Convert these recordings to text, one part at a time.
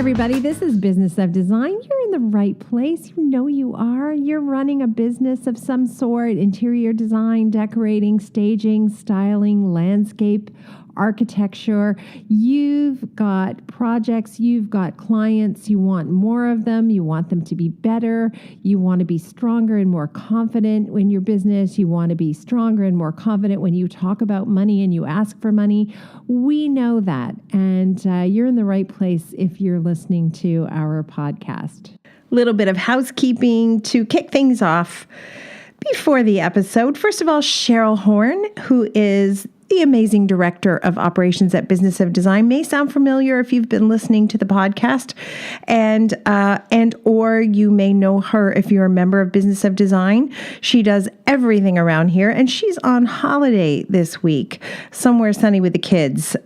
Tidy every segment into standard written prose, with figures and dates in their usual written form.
everybody. This is Business of Design. You're in the right place. You know you are. You're running a business of some sort: interior design, decorating, staging, styling, landscape, architecture. You've got projects, you've got clients, you want more of them, you want them to be better, you want to be stronger and more confident in your business, you want to be stronger and more confident when you talk about money and you ask for money. We know that, and you're in the right place if you're listening to our podcast. Little bit of housekeeping to kick things off before the episode. First of all, Cheryl Horn, who is the amazing director of operations at Business of Design, may sound familiar if you've been listening to the podcast, and or you may know her if you're a member of Business of Design. She does everything around here, and she's on holiday this week, somewhere sunny with the kids.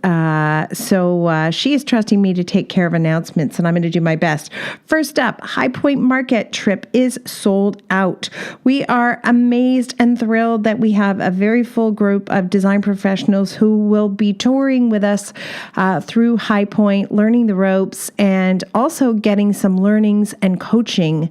So she is trusting me to take care of announcements, and I'm going to do my best. First up, High Point Market trip is sold out. We are amazed and thrilled that we have a very full group of design professionals who will be touring with us through High Point, learning the ropes, and also getting some learnings and coaching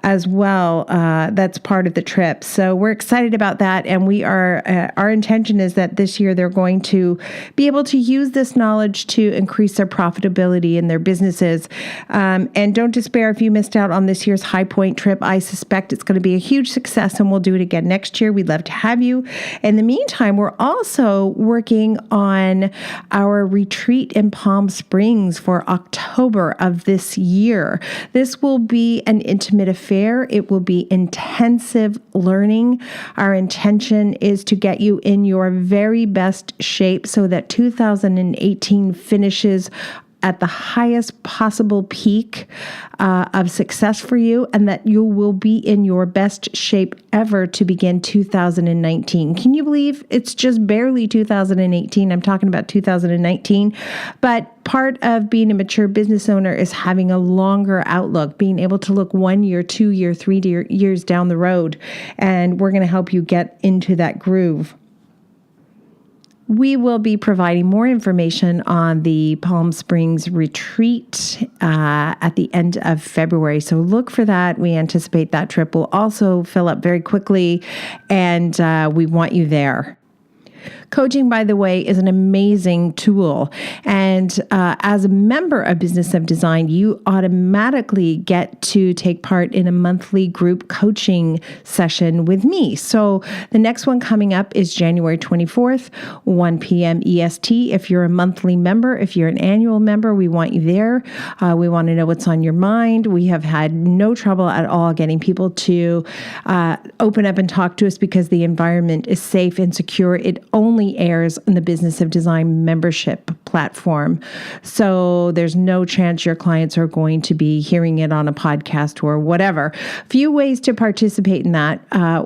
as well. That's part of the trip. So we're excited about that, and we are. Our intention is that this year they're going to be able to use this knowledge to increase their profitability in their businesses. And don't despair if you missed out on this year's High Point trip. I suspect it's going to be a huge success, and we'll do it again next year. We'd love to have you. In the meantime, we're also working on our retreat in Palm Springs for October of this year. This will be an intimate affair. It will be intensive learning. Our intention is to get you in your very best shape so that 2018 finishes at the highest possible peak of success for you, and that you will be in your best shape ever to begin 2019. Can you believe it's just barely 2018? I'm talking about 2019. But part of being a mature business owner is having a longer outlook, being able to look 1 year, 2 year, 3 years down the road. And we're going to help you get into that groove. We will be providing more information on the Palm Springs retreat at the end of February. So look for that. We anticipate that trip will also fill up very quickly, and we want you there. Coaching, by the way, is an amazing tool. And as a member of Business of Design, you automatically get to take part in a monthly group coaching session with me. So the next one coming up is January 24th, 1 p.m. EST. If you're a monthly member, if you're an annual member, we want you there. We want to know what's on your mind. We have had no trouble at all getting people to open up and talk to us because the environment is safe and secure. It only airs in the Business of Design membership platform. So there's no chance your clients are going to be hearing it on a podcast or whatever. Few ways to participate in that.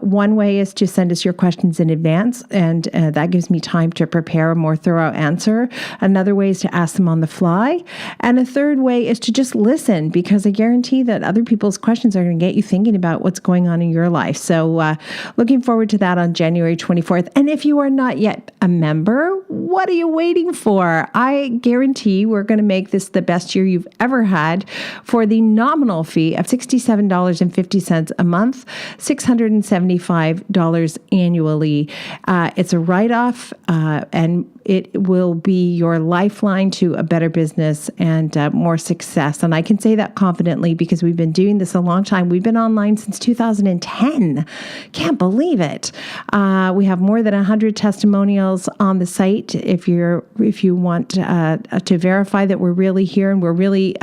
One way is to send us your questions in advance, and that gives me time to prepare a more thorough answer. Another way is to ask them on the fly. And a third way is to just listen, because I guarantee that other people's questions are going to get you thinking about what's going on in your life. So looking forward to that on January 24th. And if you are not yet a member, what are you waiting for? I guarantee we're going to make this the best year you've ever had for the nominal fee of $67.50 a month, $675 annually. It's a write-off, and it will be your lifeline to a better business and more success. And I can say that confidently because we've been doing this a long time. We've been online since 2010. Can't believe it. We have more than 100 testimonials on the site if you want to verify that we're really here and we're really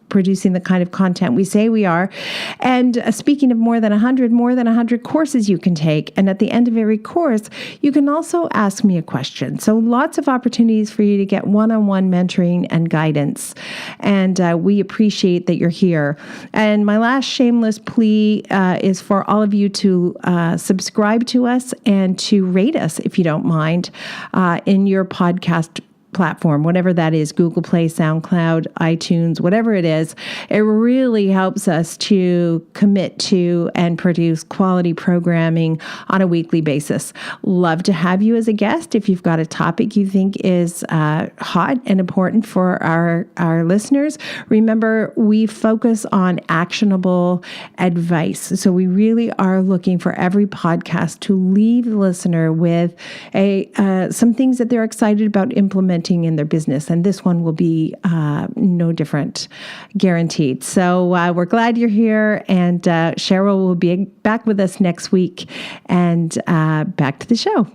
producing the kind of content we say we are. And speaking of more than 100 courses you can take. And at the end of every course, you can also ask me a question. So lots of opportunities for you to get one-on-one mentoring and guidance. And we appreciate that you're here. And my last shameless plea is for all of you to subscribe to us and to rate us, if you don't mind, in your podcast platform, whatever that is, Google Play, SoundCloud, iTunes, whatever it is. It really helps us to commit to and produce quality programming on a weekly basis. Love to have you as a guest if you've got a topic you think is hot and important for our listeners. Remember, we focus on actionable advice. So we really are looking for every podcast to leave the listener with some things that they're excited about implementing in their business. And this one will be no different, guaranteed. So we're glad you're here. And Cheryl will be back with us next week. And back to the show.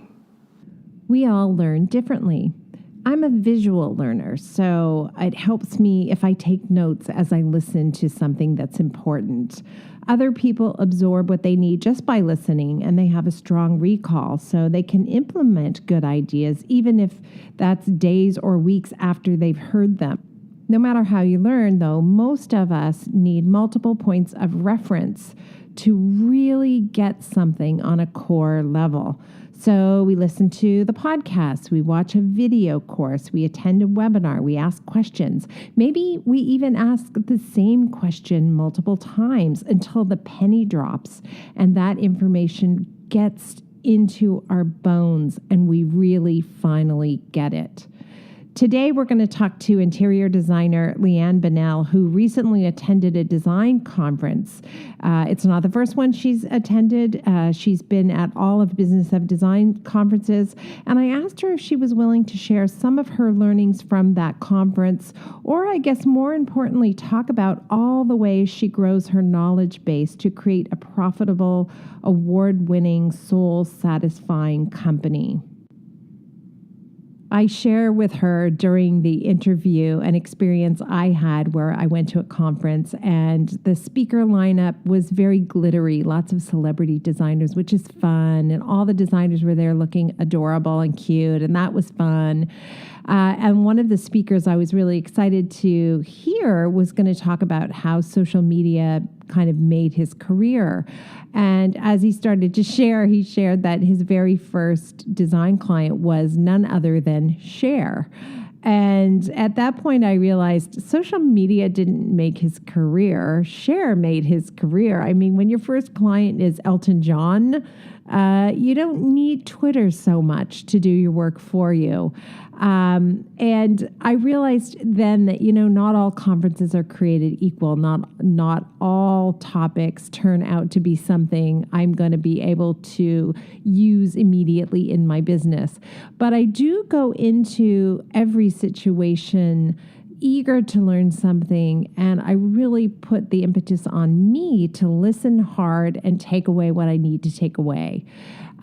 We all learn differently. I'm a visual learner, so it helps me if I take notes as I listen to something that's important. Other people absorb what they need just by listening, and they have a strong recall, so they can implement good ideas, even if that's days or weeks after they've heard them. No matter how you learn, though, most of us need multiple points of reference to really get something on a core level. So we listen to the podcast, we watch a video course, we attend a webinar, we ask questions. Maybe we even ask the same question multiple times until the penny drops and that information gets into our bones and we really finally get it. Today, we're going to talk to interior designer LeAnne Bunnell, who recently attended a design conference. It's not the first one she's attended. She's been at all of Business of Design conferences, and I asked her if she was willing to share some of her learnings from that conference, or I guess more importantly, talk about all the ways she grows her knowledge base to create a profitable, award-winning, soul-satisfying company. I share with her during the interview an experience I had where I went to a conference and the speaker lineup was very glittery, lots of celebrity designers, which is fun. And all the designers were there looking adorable and cute, and that was fun. And one of the speakers I was really excited to hear was going to talk about how social media kind of made his career. And as he started to share, he shared that his very first design client was none other than Cher. And at that point, I realized social media didn't make his career. Cher made his career. I mean, when your first client is Elton John, you don't need Twitter so much to do your work for you. And I realized then that, not all conferences are created equal. Not all topics turn out to be something I'm going to be able to use immediately in my business. But I do go into every situation eager to learn something, and I really put the impetus on me to listen hard and take away what I need to take away.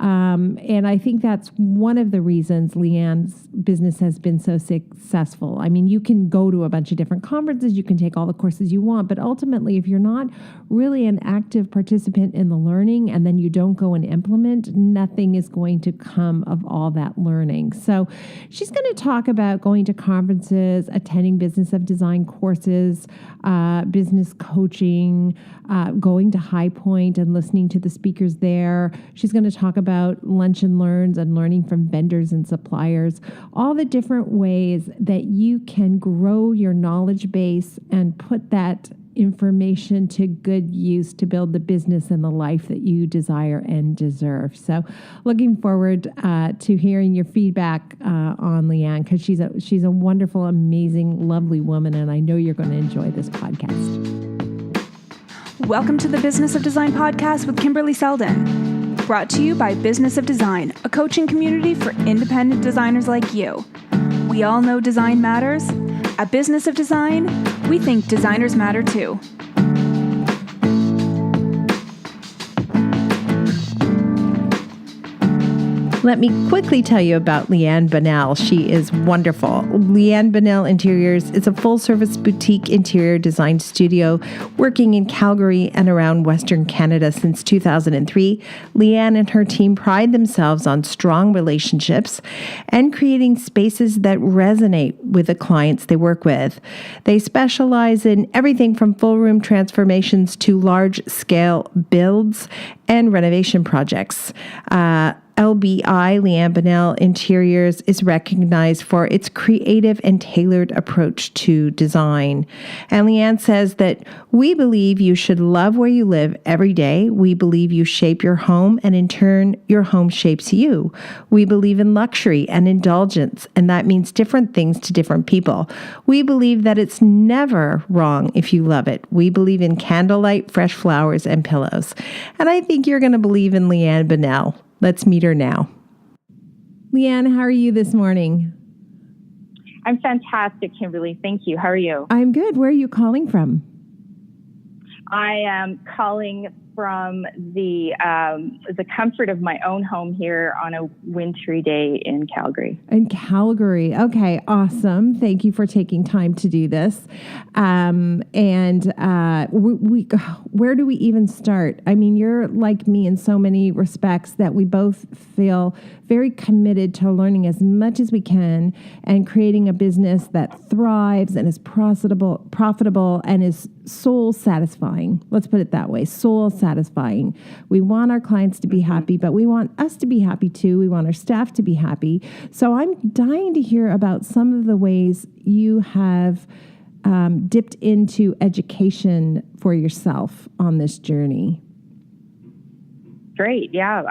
And I think that's one of the reasons LeAnne's business has been so successful. I mean, you can go to a bunch of different conferences, you can take all the courses you want, but ultimately, if you're not really an active participant in the learning and then you don't go and implement, nothing is going to come of all that learning. So she's going to talk about going to conferences, attending Business of Design courses, business coaching, going to High Point and listening to the speakers there. She's going to talk about lunch and learns and learning from vendors and suppliers, all the different ways that you can grow your knowledge base and put that information to good use to build the business and the life that you desire and deserve. So looking forward to hearing your feedback on LeAnne, because she's a wonderful, amazing, lovely woman, and I know you're going to enjoy this podcast. Welcome to the Business of Design podcast with Kimberley Selden. Brought to you by Business of Design, a coaching community for independent designers like you. We all know design matters. At Business of Design, we think designers matter too. Let me quickly tell you about LeAnne Bunnell. She is wonderful. LeAnne Bunnell Interiors is a full-service boutique interior design studio working in Calgary and around Western Canada since 2003. LeAnne and her team pride themselves on strong relationships and creating spaces that resonate with the clients they work with. They specialize in everything from full room transformations to large-scale builds and renovation projects. LBI, LeAnne Bunnell Interiors, is recognized for its creative and tailored approach to design. And LeAnne says that we believe you should love where you live every day. We believe you shape your home, and in turn, your home shapes you. We believe in luxury and indulgence, and that means different things to different people. We believe that it's never wrong if you love it. We believe in candlelight, fresh flowers, and pillows. And I think you're going to believe in LeAnne Bunnell. Let's meet her now. LeAnne, how are you this morning? I'm fantastic, Kimberley. Thank you. How are you? I'm good. Where are you calling from? I am calling from the comfort of my own home here on a wintry day in Calgary. In Calgary. Okay, awesome. Thank you for taking time to do this. Where do we even start? I mean, you're like me in so many respects that we both feel very committed to learning as much as we can and creating a business that thrives and is profitable and is soul satisfying. Let's put it that way, soul satisfying. We want our clients to be happy, but we want us to be happy too. We want our staff to be happy. So I'm dying to hear about some of the ways you have dipped into education for yourself on this journey. Great. Yeah.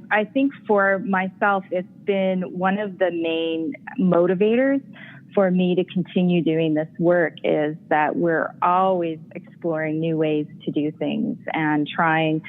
I think for myself, it's been one of the main motivators for me to continue doing this work is that we're always exploring new ways to do things and trying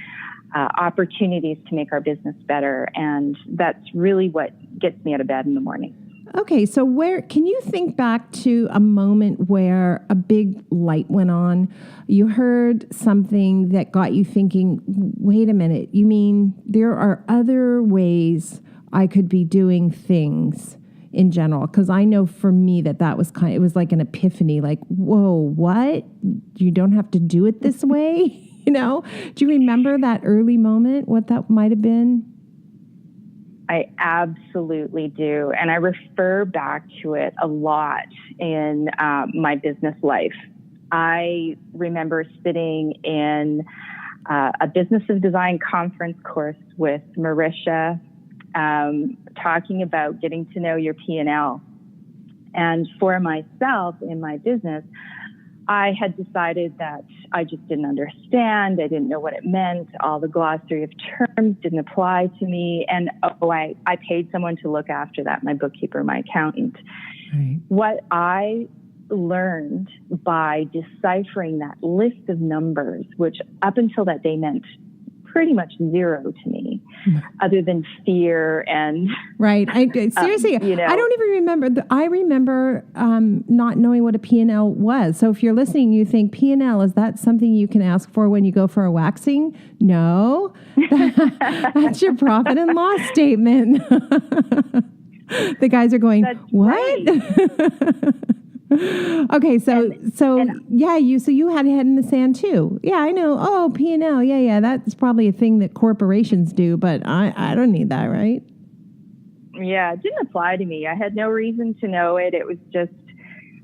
opportunities to make our business better. And that's really what gets me out of bed in the morning. Okay, so where can you think back to a moment where a big light went on? You heard something that got you thinking, wait a minute, you mean there are other ways I could be doing things in general? Because I know for me that was it was like an epiphany, like, whoa, what? You don't have to do it this way? You know? Do you remember that early moment, what that might have been? I absolutely do. And I refer back to it a lot in my business life. I remember sitting in a Business of Design conference course with Marisha, talking about getting to know your P&L. And for myself in my business, I had decided that I just didn't understand. I didn't know what it meant. All the glossary of terms didn't apply to me. And I paid someone to look after that, my bookkeeper, my accountant. Right. What I learned by deciphering that list of numbers, which up until that day meant pretty much zero to me, other than fear and right. Seriously, I don't even remember. I remember not knowing what a P&L was. So if you're listening, you think P&L, is that something you can ask for when you go for a waxing? No, that's your profit and loss statement. The guys are going, that's what? Right. Okay, so you had a head in the sand too. Yeah, I know. Oh, P&L. Yeah, that's probably a thing that corporations do, but I don't need that, right? Yeah, it didn't apply to me. I had no reason to know it. It was just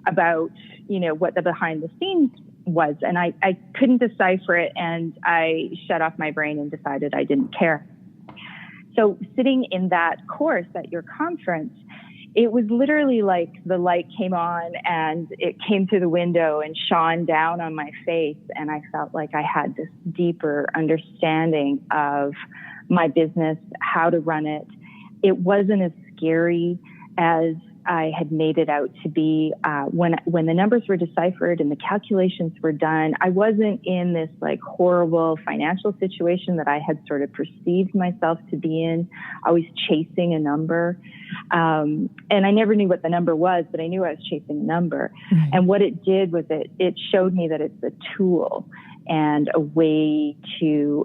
about, what the behind the scenes was, and I couldn't decipher it, and I shut off my brain and decided I didn't care. So sitting in that course at your conference, it was literally like the light came on and it came through the window and shone down on my face. And I felt like I had this deeper understanding of my business, how to run it. It wasn't as scary as I had made it out to be. When the numbers were deciphered and the calculations were done, I wasn't in this like horrible financial situation that I had sort of perceived myself to be in, always chasing a number. And I never knew what the number was, but I knew I was chasing a number. Mm-hmm. And what it did was it showed me that it's a tool and a way to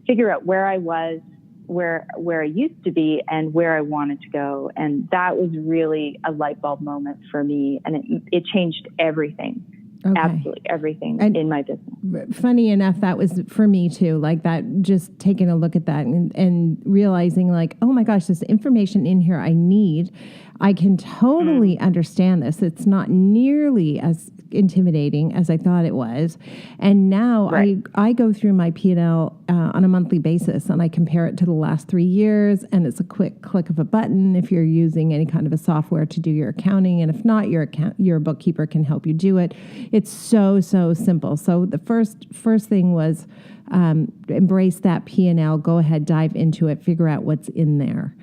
figure out where I was, where I used to be and where I wanted to go. And that was really a light bulb moment for me. And it changed everything. Absolutely everything in my business. Funny enough, that was for me too. Like that, just taking a look at that and realizing like, oh my gosh, there's information in here I need. I can totally understand this. It's not nearly as intimidating as I thought it was. And now I go through my P&L on a monthly basis, and I compare it to the last 3 years, and it's a quick click of a button if you're using any kind of a software to do your accounting. And if not, your bookkeeper can help you do it. It's so simple. So the first thing was embrace that P&L, go ahead, dive into it, figure out what's in there.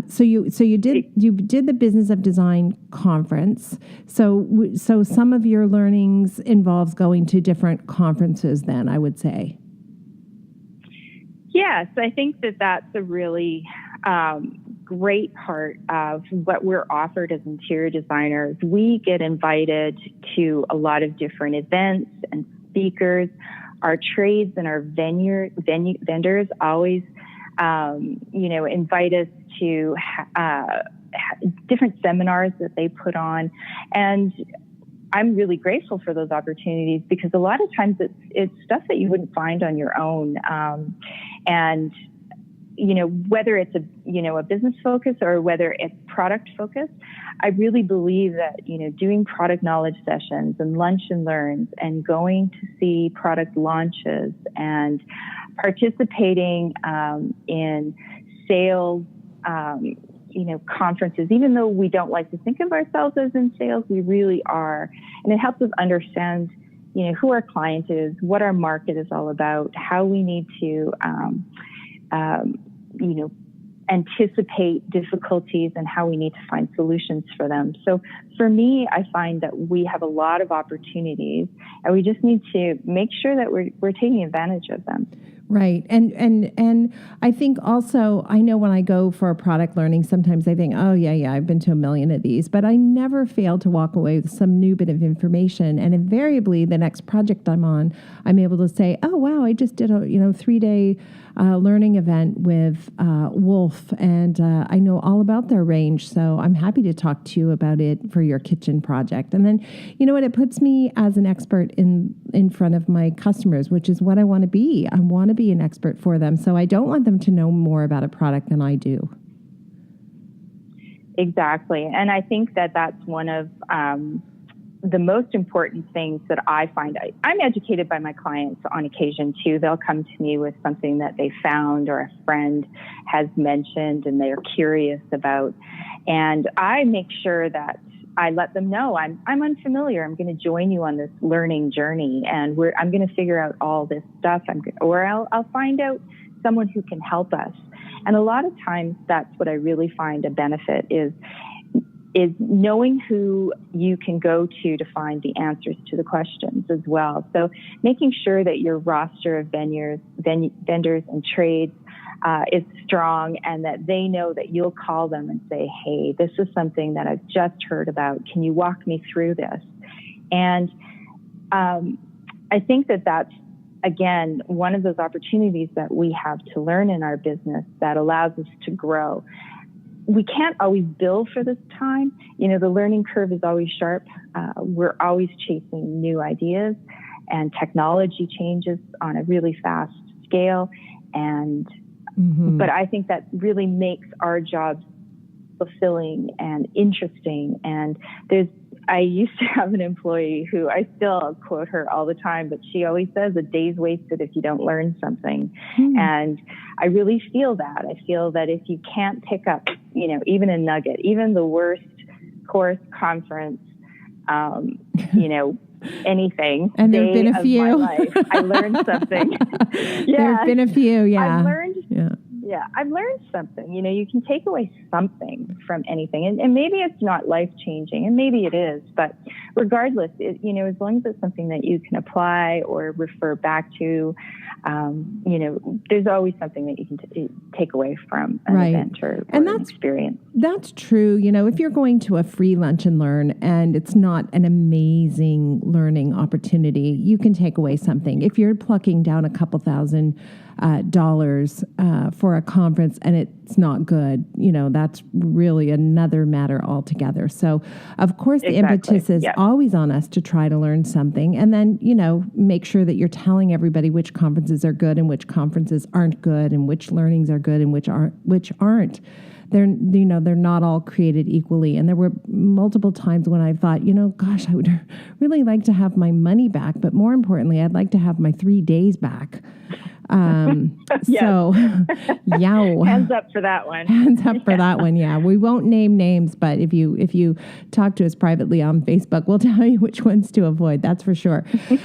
So you did the Business of Design conference. So some of your learnings involves going to different conferences then, I would say. Yes, I think that's a really great part of what we're offered as interior designers. We get invited to a lot of different events and speakers. Our trades and our vendors always invite us to different seminars that they put on. And I'm really grateful for those opportunities, because a lot of times it's stuff that you wouldn't find on your own. And, whether it's a business focus or whether it's product focus, I really believe that, doing product knowledge sessions and lunch and learns and going to see product launches and participating in sales, conferences, even though we don't like to think of ourselves as in sales, we really are. And it helps us understand, who our client is, what our market is all about, how we need to, anticipate difficulties and how we need to find solutions for them. So for me, I find that we have a lot of opportunities, and we just need to make sure that we're taking advantage of them. Right. And I think also, I know when I go for a product learning, sometimes I think, oh, yeah, I've been to a million of these, but I never fail to walk away with some new bit of information. And invariably, the next project I'm on, I'm able to say, oh, wow, I just did a 3-day learning event with Wolf, and I know all about their range. So I'm happy to talk to you about it for your kitchen project. And then, it puts me as an expert in front of my customers, which is what I want to be. I want to be an expert for them. So I don't want them to know more about a product than I do. Exactly. And I think that that's one of the most important things that I find. I'm educated by my clients on occasion too. They'll come to me with something that they found or a friend has mentioned and they're curious about. And I make sure that I let them know I'm unfamiliar. I'm going to join you on this learning journey, and I'm going to figure out all this stuff. I'll find out someone who can help us. And a lot of times, that's what I really find a benefit is knowing who you can go to find the answers to the questions as well. So making sure that your roster of vendors and trades is strong, and that they know that you'll call them and say, hey, this is something that I've just heard about. Can you walk me through this? And I think that that's, again, one of those opportunities that we have to learn in our business that allows us to grow. We can't always bill for this time. The learning curve is always sharp. We're always chasing new ideas, and technology changes on a really fast scale. And but I think that really makes our jobs fulfilling and interesting. And I used to have an employee who I still quote her all the time, but she always says a day's wasted if you don't learn something. And I really feel that. I feel that if you can't pick up, even a nugget, even the worst course, conference, anything. And there have been a few. My life, I learned something. There have been a few, yeah. I've learned something. You can take away something from anything. And maybe it's not life-changing, and maybe it is. But regardless, as long as it's something that you can apply or refer back to, there's always something that you can take away from an event or an experience. That's true. If you're going to a free lunch and learn and it's not an amazing learning opportunity, you can take away something. If you're plucking down a couple $1,000 for a conference and it's not good, that's really another matter altogether. So, of course, the impetus is always on us to try to learn something, and then, make sure that you're telling everybody which conferences are good and which conferences aren't good, and which learnings are good and which aren't. They're not all created equally. And there were multiple times when I thought, gosh, I would really like to have my money back, but more importantly, I'd like to have my 3 days back. So, yow. Hands up for that one. Hands up for that one. Yeah, we won't name names, but if you talk to us privately on Facebook, we'll tell you which ones to avoid. That's for sure.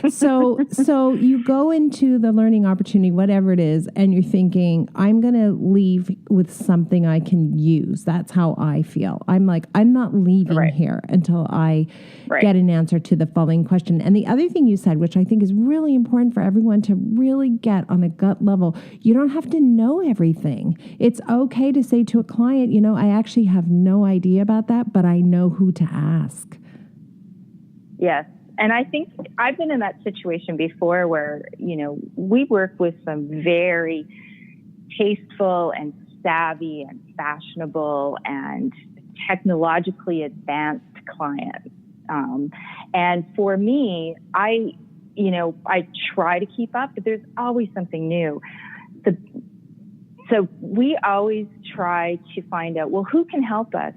So you go into the learning opportunity, whatever it is, and you're thinking, I'm going to leave with something I can use. That's how I feel. I'm like, I'm not leaving here until I get an answer to the following question. And the other thing you said, which I think is really important for everyone to really get on a gut level, you don't have to know everything. It's okay to say to a client, I actually have no idea about that, but I know who to ask. Yes. And I think I've been in that situation before where, we work with some very tasteful and savvy and fashionable and technologically advanced clients. And for me, I try to keep up, but there's always something new. So we always try to find out, well, who can help us?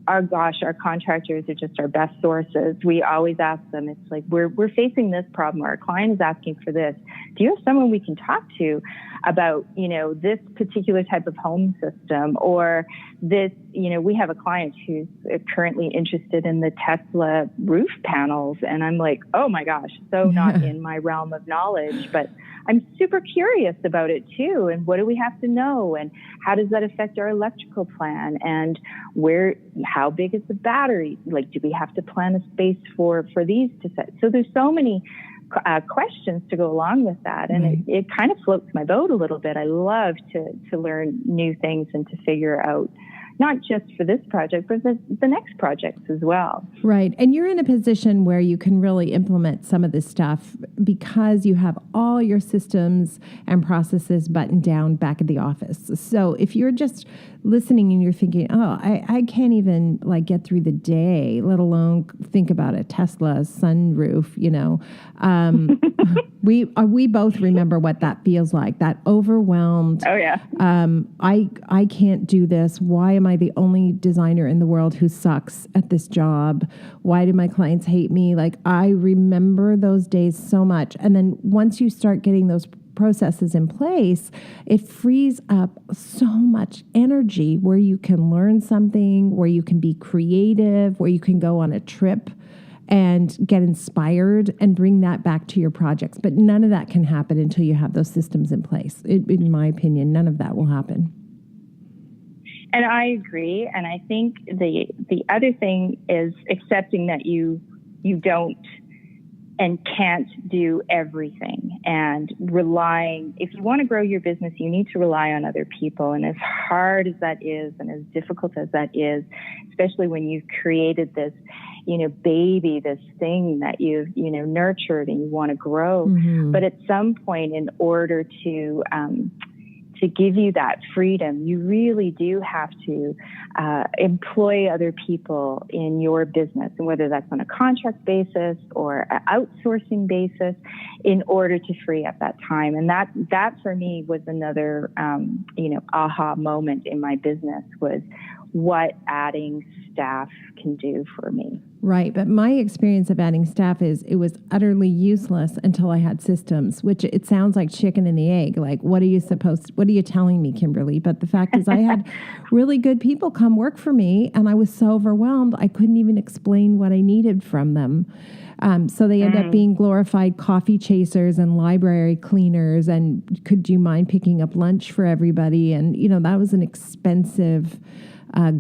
Our contractors are just our best sources. We always ask them, it's like, we're facing this problem, or our client is asking for this. Do you have someone we can talk to about, this particular type of home system, or this, we have a client who's currently interested in the Tesla roof panels. And I'm like, oh my gosh, so not in my realm of knowledge, but I'm super curious about it too. And what do we have to know? And how does that affect our electrical plan? And how big is the battery? Like, do we have to plan a space for these to set? So there's so many questions to go along with that. And it kind of floats my boat a little bit. I love to learn new things and to figure out, not just for this project, but the next projects as well. Right. And you're in a position where you can really implement some of this stuff because you have all your systems and processes buttoned down back at the office. So if you're just listening and you're thinking, oh, I can't even get through the day, let alone think about a Tesla sunroof, we both remember what that feels like, that overwhelmed. Oh yeah. I can't do this. Why am I the only designer in the world who sucks at this job? Why do my clients hate me? I remember those days so much. And then once you start getting those processes in place, it frees up so much energy where you can learn something, where you can be creative, where you can go on a trip and get inspired and bring that back to your projects. But none of that can happen until you have those systems in place. In my opinion, none of that will happen. And I agree. And I think the other thing is accepting that you don't and can't do everything, and relying. If you want to grow your business, you need to rely on other people. And as hard as that is, and as difficult as that is, especially when you've created this, baby, this thing that you've, nurtured and you want to grow. Mm-hmm. But at some point, in order to give you that freedom, you really do have to employ other people in your business, and whether that's on a contract basis or an outsourcing basis, in order to free up that time. And that for me was another, aha moment in my business, was what adding staff can do for me. Right. But my experience of adding staff is it was utterly useless until I had systems, which it sounds like chicken and the egg. What are you telling me, Kimberly? But the fact is I had really good people come work for me, and I was so overwhelmed, I couldn't even explain what I needed from them. So they end up being glorified coffee chasers and library cleaners. And could you mind picking up lunch for everybody? And, that was an expensive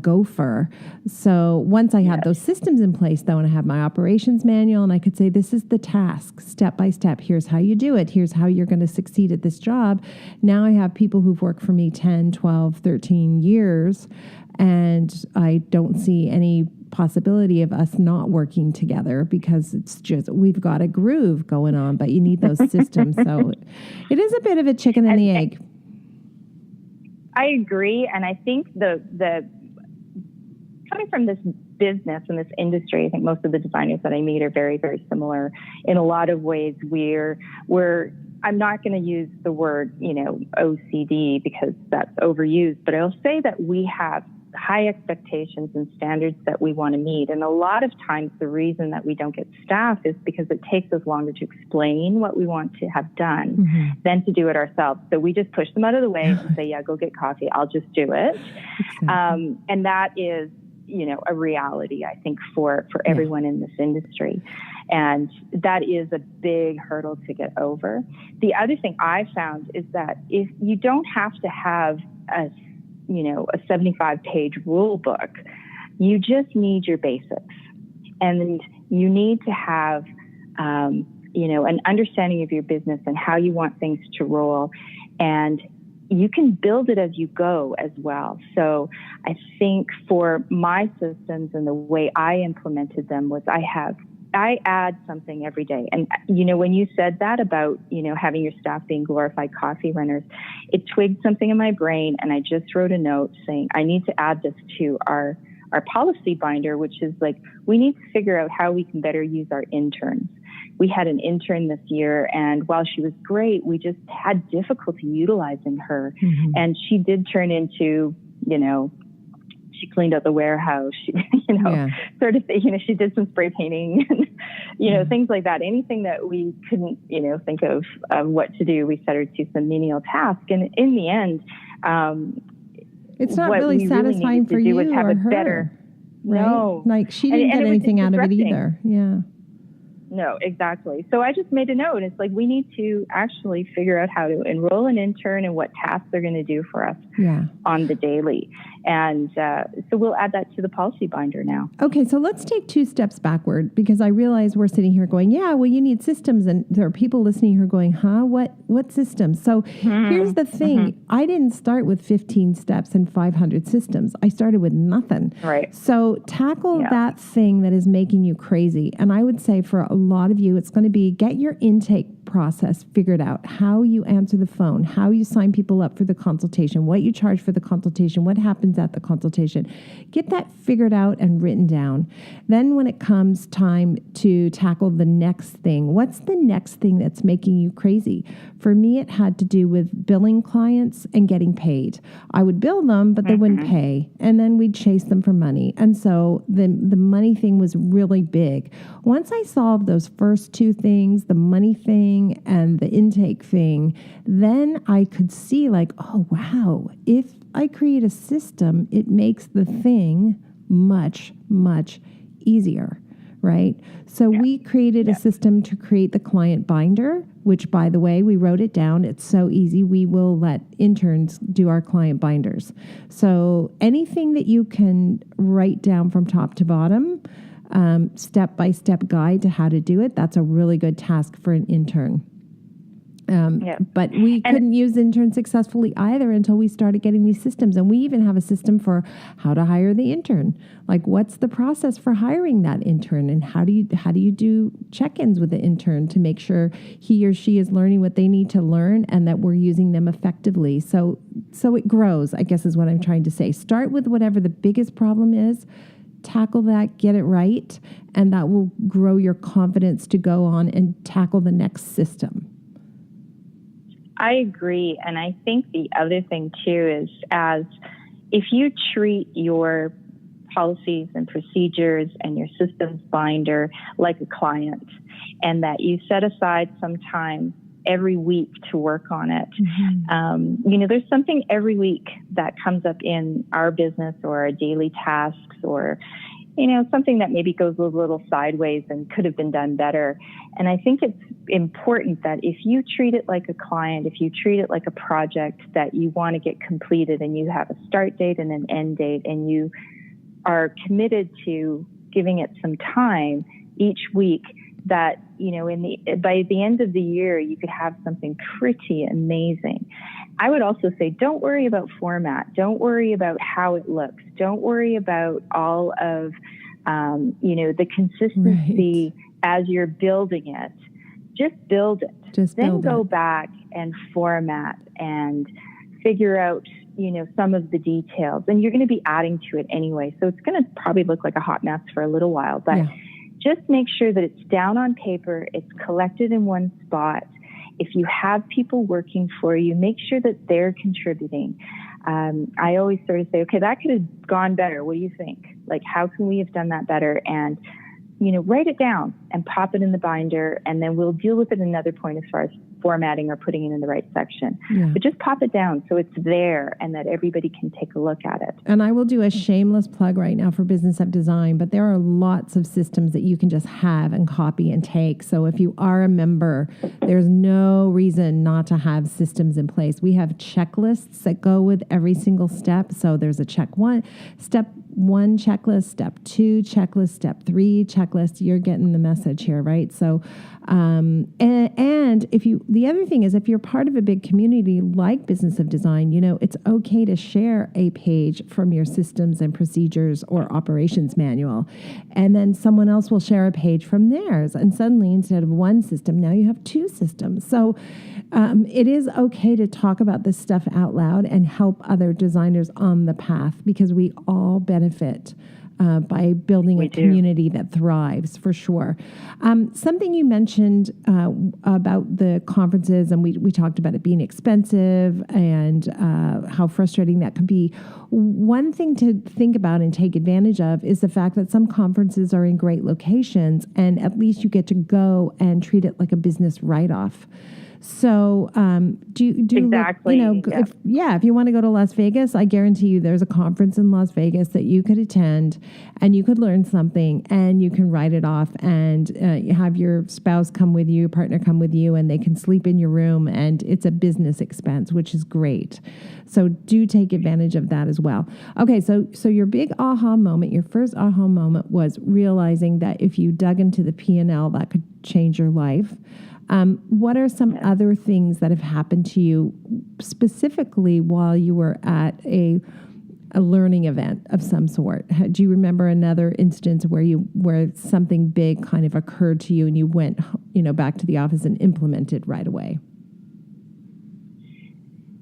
gopher. So once I had those systems in place, though, and I had my operations manual, and I could say, this is the task, step by step. Here's how you do it. Here's how you're going to succeed at this job. Now I have people who've worked for me 10, 12, 13 years, and I don't see any possibility of us not working together, because it's just, we've got a groove going on, but you need those systems. So it is a bit of a chicken and the egg. I agree. And I think the coming from this business and this industry, I think most of the designers that I meet are very, very similar in a lot of ways. I'm not going to use the word, OCD, because that's overused, but I'll say that we have high expectations and standards that we want to meet. And a lot of times the reason that we don't get staff is because it takes us longer to explain what we want to have done than to do it ourselves. So we just push them out of the way and say, yeah, go get coffee. I'll just do it. Exactly. And that is, a reality, I think, for everyone in this industry. And that is a big hurdle to get over. The other thing I found is that if you don't have to have a 75-page rule book, you just need your basics. And you need to have, an understanding of your business and how you want things to roll. And you can build it as you go as well. So I think for my systems and the way I implemented them was I add something every day. And, when you said that about, having your staff being glorified coffee runners, it twigged something in my brain. And I just wrote a note saying, I need to add this to our policy binder, which is like, we need to figure out how we can better use our interns. We had an intern this year, and while she was great, we just had difficulty utilizing her. And she did turn into, she cleaned out the warehouse, she, sort of thing, she did some spray painting, and, things like that. Anything that we couldn't, think of what to do, we set her to some menial task. And in the end, it's not really satisfying for you or her, better, right? No. Like she didn't get anything out of it either. Yeah. No, exactly. So I just made a note. It's like, we need to actually figure out how to enroll an intern and what tasks they're going to do for us on the daily. And so we'll add that to the policy binder now. Okay, so let's take 2 steps backward, because I realize we're sitting here going, yeah, well, you need systems. And there are people listening who are going, huh, what systems? So here's the thing. I didn't start with 15 steps and 500 systems. I started with nothing. Right. So tackle that thing that is making you crazy. And I would say for a lot of you, it's going to be get your intake process figured out, how you answer the phone, how you sign people up for the consultation, what you charge for the consultation, what happens at the consultation. Get that figured out and written down. Then when it comes time to tackle the next thing, what's the next thing that's making you crazy? For me, it had to do with billing clients and getting paid. I would bill them, but they wouldn't pay. And then we'd chase them for money. And so the money thing was really big. Once I solved those first 2 things, the money thing and the intake thing, then I could see like, oh, wow, if I create a system, it makes the thing much, much easier, right? So we created a system to create the client binder, which, by the way, we wrote it down. It's so easy. We will let interns do our client binders. So anything that you can write down from top to bottom, step-by-step guide to how to do it, that's a really good task for an intern. But we couldn't use interns successfully either until we started getting these systems. And we even have a system for how to hire the intern. Like, what's the process for hiring that intern? And how do you do check-ins with the intern to make sure he or she is learning what they need to learn and that we're using them effectively? So it grows, I guess is what I'm trying to say. Start with whatever the biggest problem is. Tackle that, get it right, and that will grow your confidence to go on and tackle the next system. I agree. And I think the other thing too is if you treat your policies and procedures and your systems binder like a client, and that you set aside some time every week to work on it. There's something every week that comes up in our business or our daily tasks, or, something that maybe goes a little sideways and could have been done better. And I think it's important that if you treat it like a client, if you treat it like a project that you want to get completed, and you have a start date and an end date, and you are committed to giving it some time each week, that, by the end of the year, you could have something pretty amazing. I would also say, don't worry about format. Don't worry about how it looks. Don't worry about all of, the consistency as you're building it. Just build it. Then go back and format and figure out, some of the details, and you're going to be adding to it anyway. So it's going to probably look like a hot mess for a little while, but just make sure that it's down on paper, it's collected in one spot. If you have people working for you, make sure that they're contributing. I always sort of say, okay, that could have gone better. What do you think? Like, how can we have done that better? And, write it down and pop it in the binder, and then we'll deal with it another point as far as formatting or putting it in the right section. But just pop it down so it's there and that everybody can take a look at it. And I will do a shameless plug right now for Business of Design, but there are lots of systems that you can just have and copy and take. So if you are a member, there's no reason not to have systems in place. We have checklists that go with every single step. So there's a step one checklist, step 2 checklist, step 3 checklist. You're getting the message here, right? So, and the other thing is, if you're part of a big community like Business of Design, it's okay to share a page from your systems and procedures or operations manual. And then someone else will share a page from theirs. And suddenly, instead of one system, now you have 2 systems. So it is okay to talk about this stuff out loud and help other designers on the path, because we all benefit by building a community that thrives, for sure. Something you mentioned about the conferences, and we talked about it being expensive and how frustrating that could be. One thing to think about and take advantage of is the fact that some conferences are in great locations, and at least you get to go and treat it like a business write-off. So do exactly. If you want to go to Las Vegas, I guarantee you there's a conference in Las Vegas that you could attend and you could learn something and you can write it off and have your spouse come with you, partner come with you, and they can sleep in your room, and it's a business expense, which is great. So do take advantage of that as well. Okay, so your big aha moment, your first aha moment was realizing that if you dug into the P&L, that could change your life. What are some other things that have happened to you specifically while you were at a learning event of some sort? Do you remember another instance where something big kind of occurred to you and you went, back to the office and implemented right away?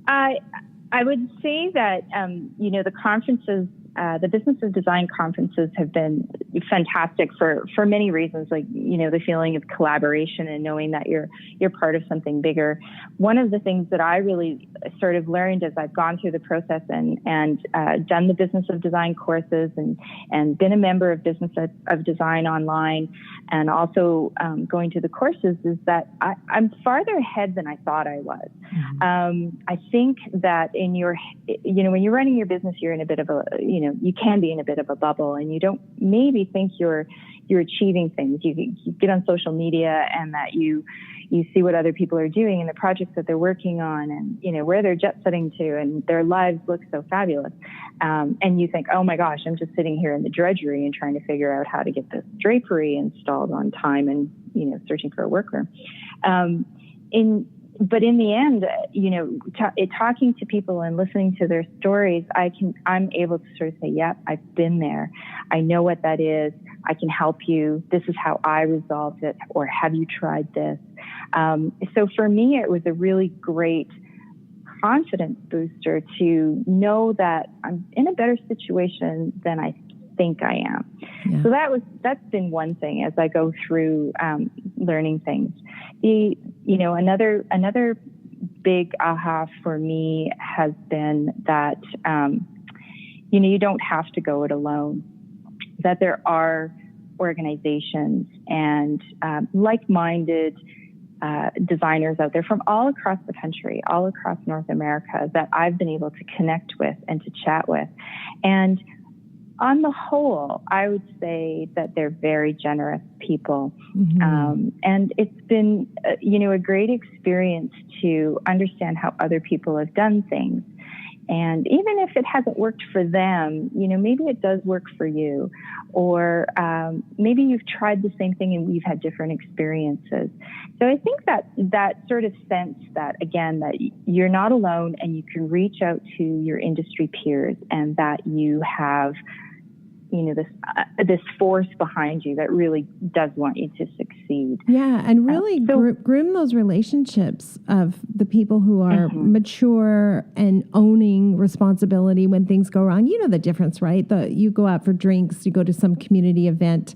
I would say that, the conferences, the Business of Design conferences have been fantastic for many reasons, like, the feeling of collaboration and knowing that you're part of something bigger. One of the things that I really sort of learned as I've gone through the process and done the Business of Design courses and been a member of Business of Design online, and also going to the courses, is that I'm farther ahead than I thought I was. Mm-hmm. I think that when you're running your business, you're in a bit of a, you can be in a bit of a bubble, and you don't maybe think you're achieving things. You get on social media and that you see what other people are doing and the projects that they're working on, and where they're jet setting to, and their lives look so fabulous. And you think, oh my gosh, I'm just sitting here in the drudgery and trying to figure out how to get this drapery installed on time, and searching for a workroom. But in the end, talking to people and listening to their stories, I'm able to sort of say, yep, I've been there. I know what that is. I can help you. This is how I resolved it. Or have you tried this? So for me, it was a really great confidence booster to know that I'm in a better situation than I think I am. Yeah. So that's been one thing as I go through learning things. Another big aha for me has been that you don't have to go it alone. That there are organizations and like-minded designers out there from all across the country, all across North America, that I've been able to connect with and to chat with. And on the whole, I would say that they're very generous people. Mm-hmm. And it's been, a great experience to understand how other people have done things. And even if it hasn't worked for them, maybe it does work for you. Or maybe you've tried the same thing and we've had different experiences. So I think that sort of sense that, again, that you're not alone and you can reach out to your industry peers, and that you have this force behind you that really does want you to succeed. Yeah, and really groom those relationships of the people who are mature and owning responsibility when things go wrong. You know the difference, right? You go out for drinks, you go to some community event,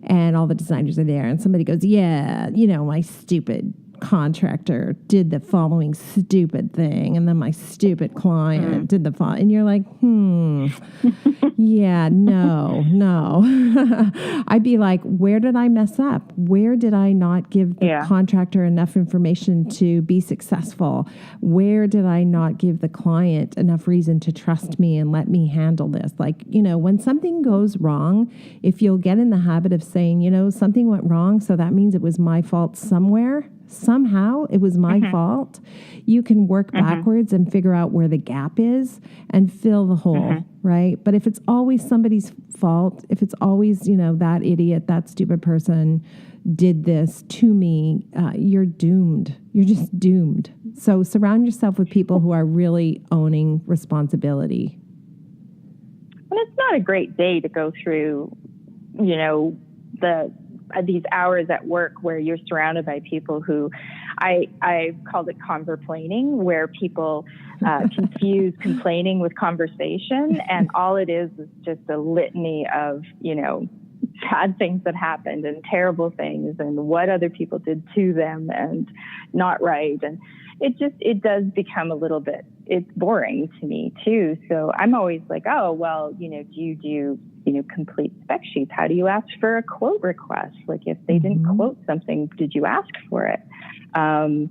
and all the designers are there, and somebody goes, yeah, my stupid contractor did the following stupid thing, and then my stupid client did the following, and you're like, yeah, no. I'd be like, where did I mess up? Where did I not give the contractor enough information to be successful? Where did I not give the client enough reason to trust me and let me handle this? Like, when something goes wrong, if you'll get in the habit of saying, something went wrong, so that means it was my fault somehow it was my fault, you can work backwards and figure out where the gap is and fill the hole, right? But if it's always somebody's fault, if it's always, that idiot, that stupid person did this to me, you're doomed. You're just doomed. So surround yourself with people who are really owning responsibility. And it's not a great day to go through, these hours at work where you're surrounded by people who I called it converplaining, where people confuse complaining with conversation, and all it is just a litany of bad things that happened and terrible things and what other people did to them and not right. And it does become a little bit, it's boring to me too. So I'm always like, oh, well, do you do complete spec sheets? How do you ask for a quote request? Like if they didn't quote something, did you ask for it? I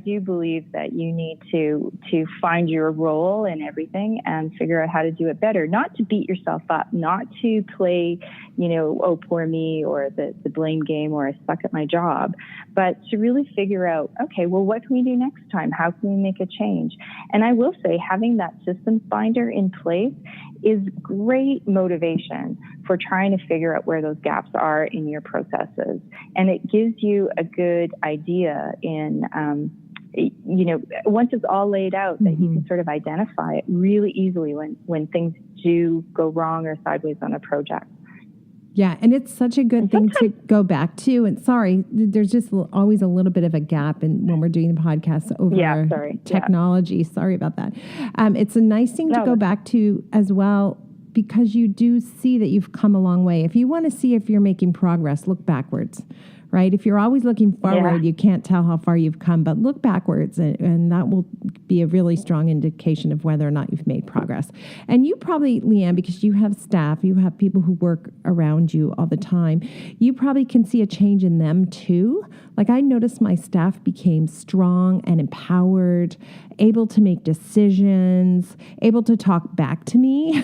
do believe that you need to find your role in everything and figure out how to do it better, not to beat yourself up, not to play, oh, poor me, or the blame game, or I suck at my job, but to really figure out, okay, well, what can we do next time? How can we make a change? And I will say having that systems binder in place is great motivation for trying to figure out where those gaps are in your processes. And it gives you a good idea in, once it's all laid out, that you can sort of identify it really easily when things do go wrong or sideways on a project. Yeah, and it's such a good thing to go back to. And sorry, there's just always a little bit of a gap when we're doing the podcast over technology. Yeah. Sorry about that. It's a nice thing to go back to as well, because you do see that you've come a long way. If you want to see if you're making progress, look backwards. Right? If you're always looking forward, you can't tell how far you've come, but look backwards, and that will be a really strong indication of whether or not you've made progress. And you probably, LeAnne, because you have staff, you have people who work around you all the time, you probably can see a change in them too. Like I noticed my staff became strong and empowered, able to make decisions, able to talk back to me,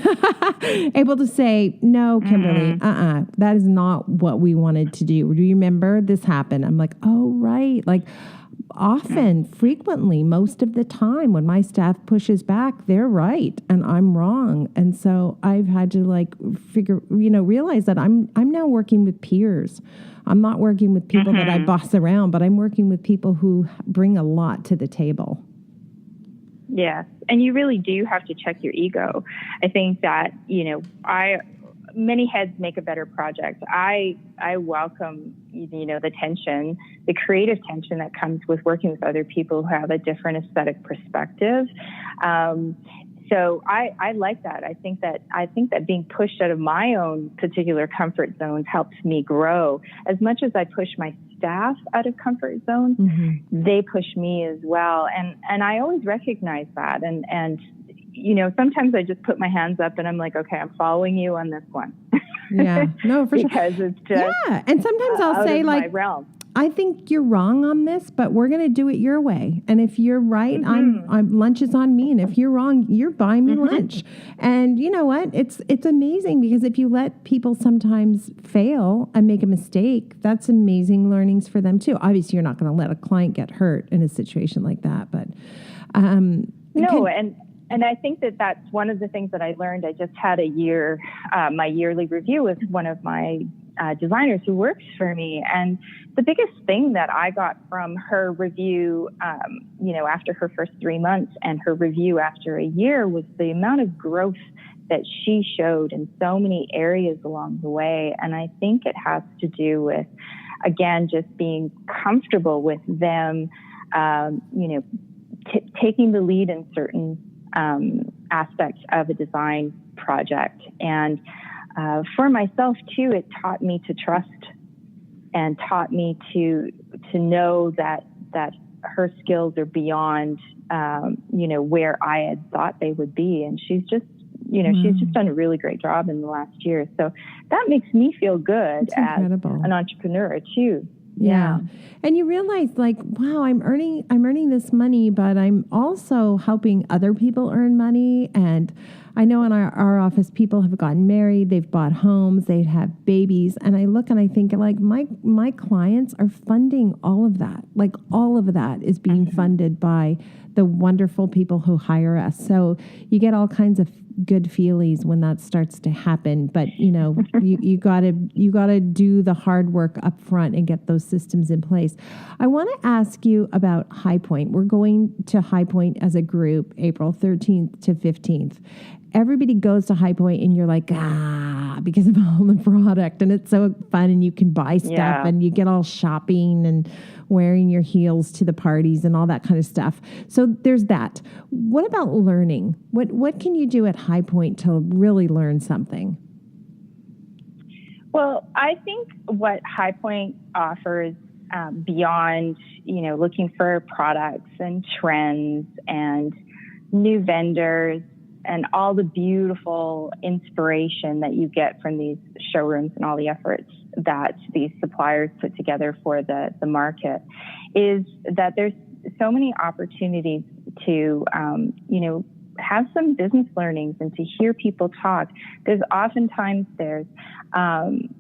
able to say, no, Kimberly, that is not what we wanted to do. Do you remember this happened? I'm like, oh, right. Like often, frequently, most of the time when my staff pushes back, they're right and I'm wrong. And so I've had to realize that I'm now working with peers. I'm not working with people that I boss around, but I'm working with people who bring a lot to the table. Yes. And you really do have to check your ego. I think that, many heads make a better project. I welcome, the tension, the creative tension that comes with working with other people who have a different aesthetic perspective. So I like that. I think that being pushed out of my own particular comfort zones helps me grow. As much as I push my staff out of comfort zones, they push me as well. And I always recognize that. And sometimes I just put my hands up and I'm like, okay, I'm following you on this one. Yeah, no, for sure. Because it's just and sometimes I'll say like, my realm. I think you're wrong on this, but we're going to do it your way. And if you're right, I'm lunch is on me. And if you're wrong, you're buying me lunch. And you know what? It's amazing, because if you let people sometimes fail and make a mistake, that's amazing learnings for them too. Obviously, you're not going to let a client get hurt in a situation like that, but And I think that that's one of the things that I learned. I just had my yearly review with one of my designers who works for me. And the biggest thing that I got from her review, after her first 3 months and her review after a year, was the amount of growth that she showed in so many areas along the way. And I think it has to do with, again, just being comfortable with them, taking the lead in certain aspects of a design project. And for myself too, it taught me to trust and taught me to know that her skills are beyond, where I had thought they would be. And she's just, she's just done a really great job in the last year. So that makes me feel good as an entrepreneur too. Yeah. And you realize like, wow, I'm earning this money, but I'm also helping other people earn money. And I know in our office, people have gotten married, they've bought homes, they have babies. And I look and I think like my clients are funding all of that. Like all of that is being funded by the wonderful people who hire us. So you get all kinds of good feelies when that starts to happen. But you gotta do the hard work up front and get those systems in place. I want to ask you about High Point. We're going to High Point as a group, April 13th to 15th. Everybody goes to High Point and you're like, because of all the product, and it's so fun and you can buy stuff and you get all shopping and wearing your heels to the parties and all that kind of stuff. So there's that. What about learning? What can you do at High Point to really learn something? Well, I think what High Point offers beyond, looking for products and trends and new vendors and all the beautiful inspiration that you get from these showrooms and all the efforts that these suppliers put together for the market, is that there's so many opportunities to, have some business learnings and to hear people talk. There's oftentimes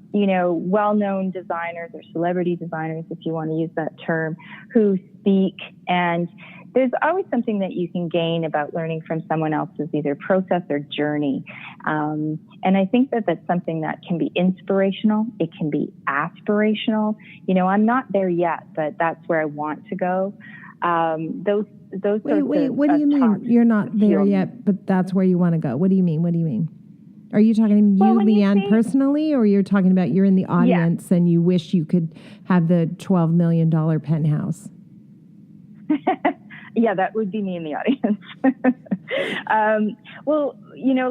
well-known designers or celebrity designers, if you want to use that term, who speak, and there's always something that you can gain about learning from someone else's either process or journey. And I think that that's something that can be inspirational. It can be aspirational. I'm not there yet, but that's where I want to go. Wait, what do you mean you're not there yet, but that's where you want to go? What do you mean? Are you talking to LeAnne, personally, or you're talking about you're in the audience and you wish you could have the $12 million penthouse? Yeah, that would be me in the audience.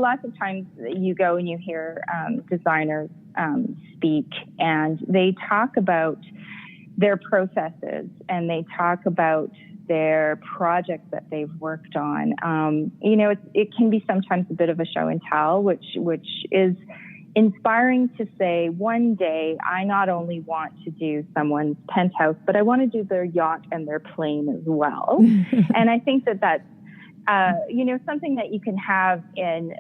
Lots of times you go and you hear designers speak, and they talk about their processes and they talk about their projects that they've worked on. It can be sometimes a bit of a show and tell, which is inspiring to say, one day I not only want to do someone's penthouse, but I want to do their yacht and their plane as well. And I think that that's, something that you can have in,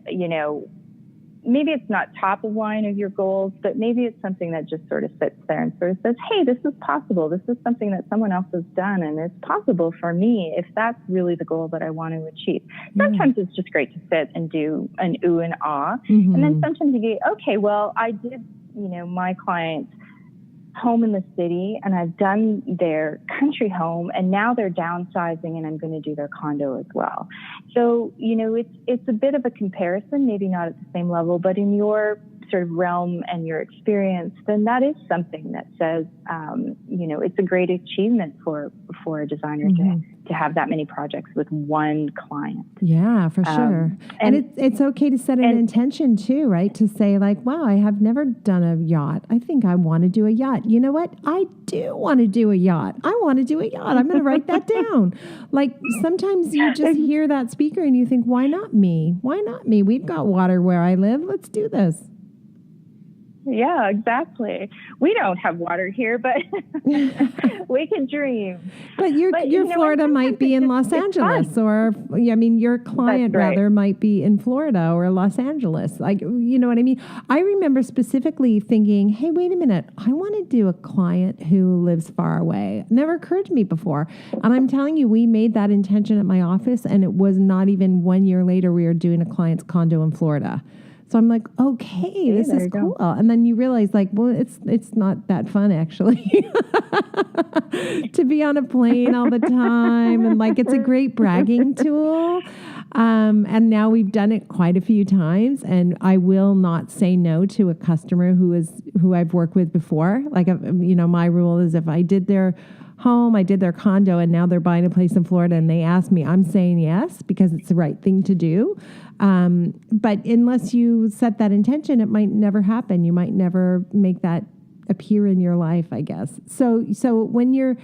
maybe it's not top of line of your goals, but maybe it's something that just sort of sits there and sort of says, hey, this is possible. This is something that someone else has done, and it's possible for me if that's really the goal that I want to achieve. Sometimes it's just great to sit and do an ooh and ah. Mm-hmm. And then sometimes you go, okay, well, I did, my client's home in the city, and I've done their country home, and now they're downsizing, and I'm going to do their condo as well. So, it's a bit of a comparison, maybe not at the same level, but in your sort of realm and your experience, then that is something that says, it's a great achievement for a designer to have that many projects with one client. Yeah, for sure. And it's okay to set an intention too, right? To say like, wow, I have never done a yacht. I think I want to do a yacht. You know what? I do want to do a yacht. I want to do a yacht. I'm going to write that down. Like sometimes you just hear that speaker and you think, why not me? Why not me? We've got water where I live. Let's do this. Yeah, exactly. We don't have water here, but we can dream. But your Florida might be in Los Angeles, or your client rather might be in Florida or Los Angeles. Like, you know what I mean? I remember specifically thinking, hey, wait a minute, I want to do a client who lives far away. Never occurred to me before. And I'm telling you, we made that intention at my office, and it was not even 1 year later we were doing a client's condo in Florida. So I'm like, okay, this is cool. And then you realize like, well, it's not that fun actually to be on a plane all the time. And like, it's a great bragging tool. And now we've done it quite a few times, and I will not say no to a customer who I've worked with before. Like, my rule is if I did their home, I did their condo, and now they're buying a place in Florida and they ask me, I'm saying yes because it's the right thing to do. But unless you set that intention, it might never happen. You might never make that appear in your life, I guess. So when you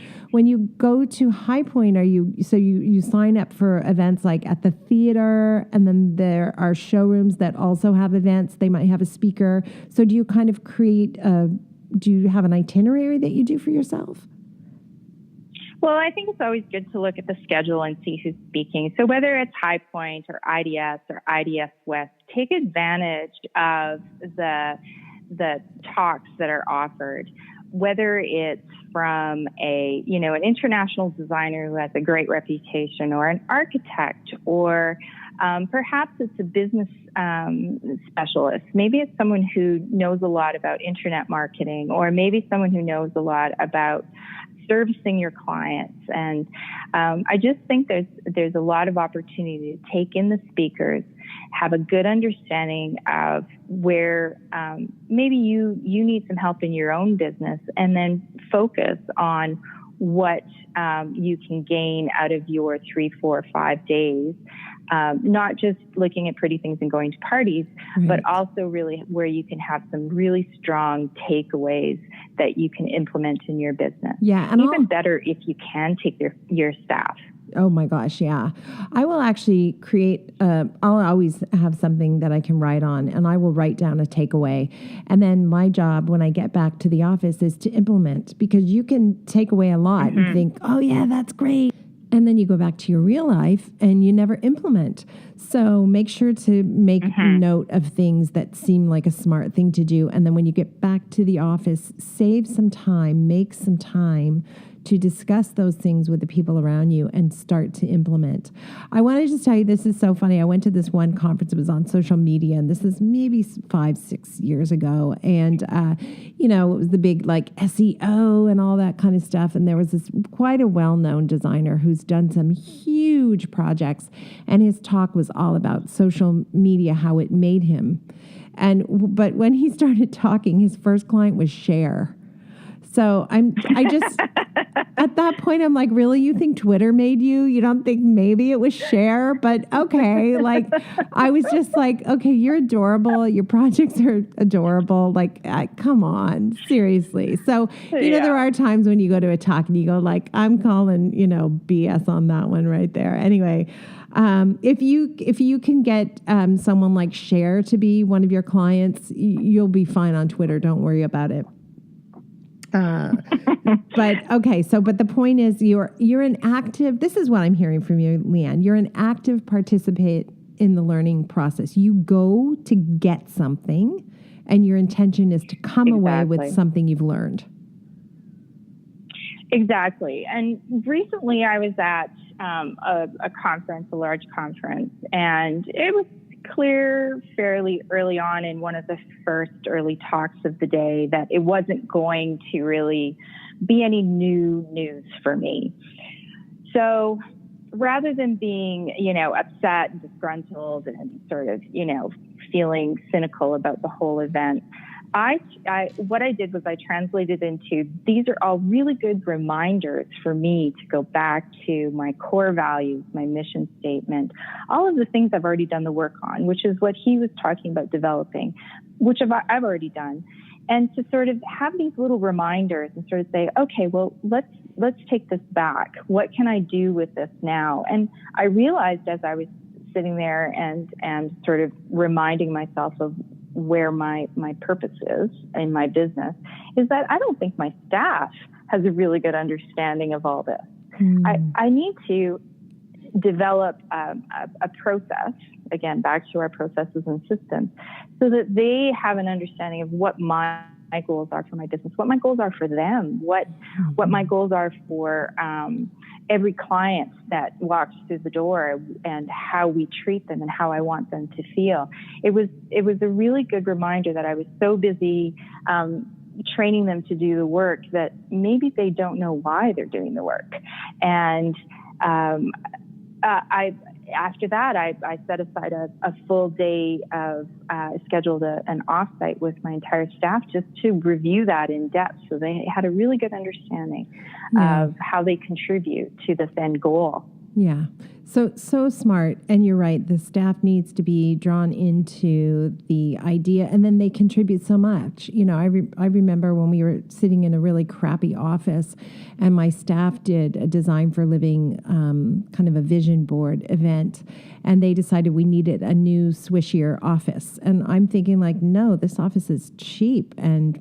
go to High Point, you sign up for events like at the theater, and then there are showrooms that also have events. They might have a speaker. So do you kind of do you have an itinerary that you do for yourself? Well, I think it's always good to look at the schedule and see who's speaking. So whether it's High Point or IDS or IDS West, take advantage of the talks that are offered, whether it's from an international designer who has a great reputation, or an architect, or perhaps it's a business specialist. Maybe it's someone who knows a lot about internet marketing, or maybe someone who knows a lot about servicing your clients. And I just think there's a lot of opportunity to take in the speakers, have a good understanding of where maybe you need some help in your own business, and then focus on what you can gain out of your 3, 4, 5 days. Not just looking at pretty things and going to parties, right, but also really where you can have some really strong takeaways that you can implement in your business. Yeah, and even better if you can take your staff. Oh my gosh, yeah. I will actually I'll always have something that I can write on, and I will write down a takeaway. And then my job when I get back to the office is to implement, because you can take away a lot and think, oh yeah, that's great. And then you go back to your real life and you never implement. So make sure to make note of things that seem like a smart thing to do. And then when you get back to the office, save some time, make some time to discuss those things with the people around you and start to implement. I want to just tell you, this is so funny. I went to this one conference. It was on social media, and this is maybe 5-6 years ago. And, it was the big like SEO and all that kind of stuff. And there was this quite a well-known designer who's done some huge projects. And his talk was all about social media, how it made him. But when he started talking, his first client was Cher. So at that point, I'm like, really? You think Twitter made you? You don't think maybe it was Cher? But okay, like, I was just like, okay, you're adorable. Your projects are adorable. Like, come on, seriously. So, there are times when you go to a talk and you go like, I'm calling, BS on that one right there. Anyway, if you can get someone like Cher to be one of your clients, you'll be fine on Twitter. Don't worry about it. But the point is you're an active, this is what I'm hearing from you, LeAnne, you're an active participant in the learning process. You go to get something, and your intention is to come away with something you've learned. Exactly. And recently I was at a conference, a large conference, and it was clear fairly early on in one of the first early talks of the day that it wasn't going to really be any new news for me. So rather than being, upset and disgruntled and sort of, feeling cynical about the whole event, what I did was I translated into, these are all really good reminders for me to go back to my core values, my mission statement, all of the things I've already done the work on, which is what he was talking about developing, which I've already done. And to sort of have these little reminders and sort of say, okay, well, let's take this back. What can I do with this now? And I realized as I was sitting there and sort of reminding myself of where my purpose is in my business, is that I don't think my staff has a really good understanding of all this. I need to develop a process, again, back to our processes and systems, so that they have an understanding of what my goals are for my business, what my goals are for them, what my goals are for every client that walks through the door, and how we treat them and how I want them to feel. It was a really good reminder that I was so busy training them to do the work that maybe they don't know why they're doing the work. And after that, I set aside a full day of scheduled an offsite with my entire staff just to review that in depth, so they had a really good understanding of how they contribute to this end goal. Yeah. So smart. And you're right. The staff needs to be drawn into the idea, and then they contribute so much. You know, I remember when we were sitting in a really crappy office, and my staff did a Design for Living kind of a vision board event, and they decided we needed a new swishier office. And I'm thinking like, no, this office is cheap. And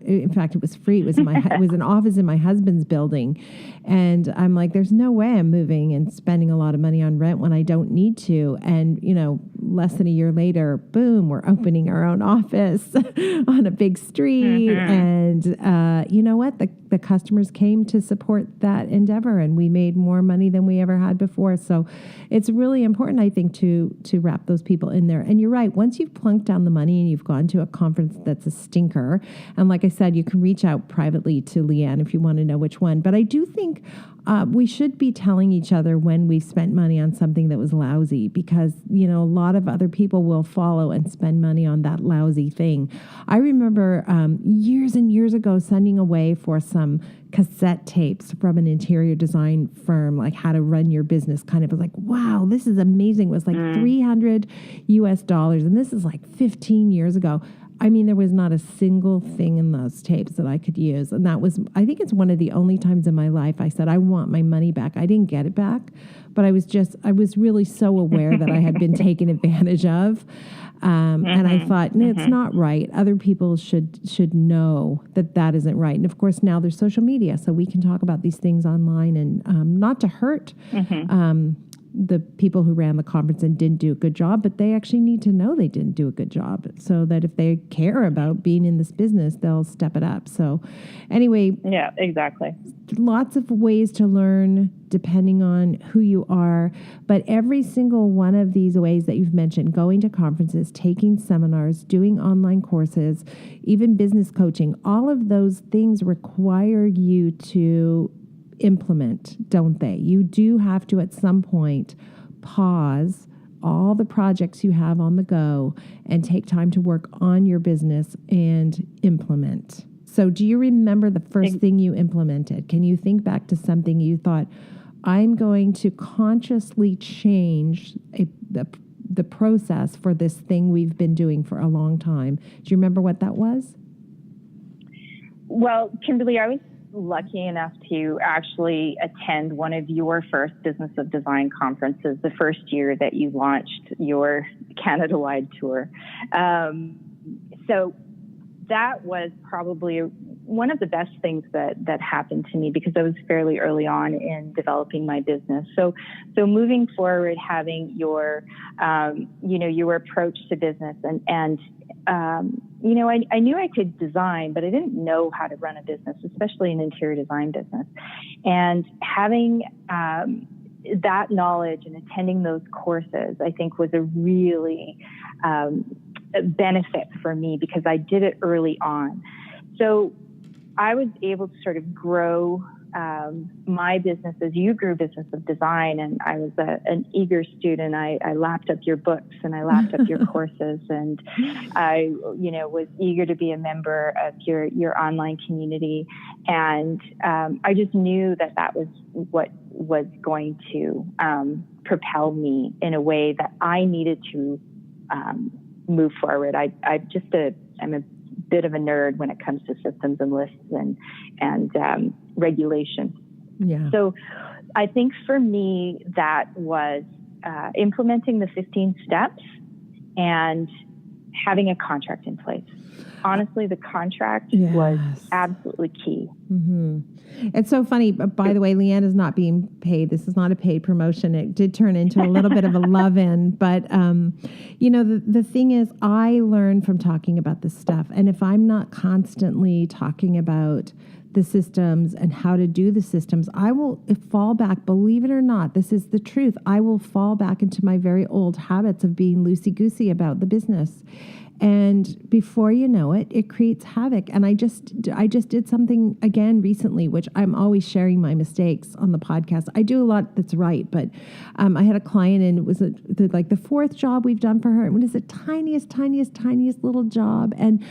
in fact, it was free. It was it was an office in my husband's building. And I'm like, there's no way I'm moving and spending a lot of money on rent when I don't need to. And, you know, less than a year later, boom, we're opening our own office on a big street. And you know what? The customers came to support that endeavor, and we made more money than we ever had before. So it's really important, I think, to wrap those people in there. And you're right. Once you've plunked down the money and you've gone to a conference that's a stinker, and like I said, you can reach out privately to LeAnne if you want to know which one. But I do think we should be telling each other when we've spent money on something that was lousy, because, you know, a lot of other people will follow and spend money on that lousy thing. I remember years and years ago sending away for some cassette tapes from an interior design firm, like how to run your business, kind of was like, wow, this is amazing. It was like $300 US, and this is like 15 years ago. I mean, there was not a single thing in those tapes that I could use. And that was, I think it's one of the only times in my life I said, I want my money back. I didn't get it back, but I was really so aware that I had been taken advantage of. And I thought, no, it's not right. Other people should know that isn't right. And of course, now there's social media, so we can talk about these things online, and not to hurt the people who ran the conference and didn't do a good job, but they actually need to know they didn't do a good job, so that if they care about being in this business, they'll step it up. So anyway. Yeah, exactly. Lots of ways to learn depending on who you are, but every single one of these ways that you've mentioned, going to conferences, taking seminars, doing online courses, even business coaching, all of those things require you to implement, don't they? You do have to at some point pause all the projects you have on the go and take time to work on your business and implement. So do you remember the first thing you implemented? Can you think back to something you thought, I'm going to consciously change the process for this thing we've been doing for a long time? Do you remember what that was? Well, Kimberly, I was lucky enough to actually attend one of your first Business of Design conferences the first year that you launched your Canada-wide tour. So that was probably one of the best things that happened to me, because I was fairly early on in developing my business. So moving forward, having your, your approach to business and I knew I could design, but I didn't know how to run a business, especially an interior design business. And having that knowledge and attending those courses, I think, was a really benefit for me, because I did it early on. So I was able to sort of grow my business as you grew Business of Design, and I was an eager student. I lapped up your books and I lapped up your courses, and I, was eager to be a member of your online community. And I just knew that was what was going to propel me in a way that I needed to move forward. I'm a bit of a nerd when it comes to systems and lists and regulation. Yeah. So I think for me, that was implementing the 15 steps and having a contract in place. Honestly, the contract Yes. was absolutely key. Mm-hmm. It's so funny. But by the way, LeAnne is not being paid. This is not a paid promotion. It did turn into a little bit of a love-in. But, the thing is, I learn from talking about this stuff. And if I'm not constantly talking about the systems and how to do the systems, I will fall back, believe it or not, this is the truth. I will fall back into my very old habits of being loosey-goosey about the business. And before you know it, it creates havoc. And I just did something again recently, which I'm always sharing my mistakes on the podcast. I do a lot that's right, but I had a client, and it was the fourth job we've done for her. And it was the tiniest little job, and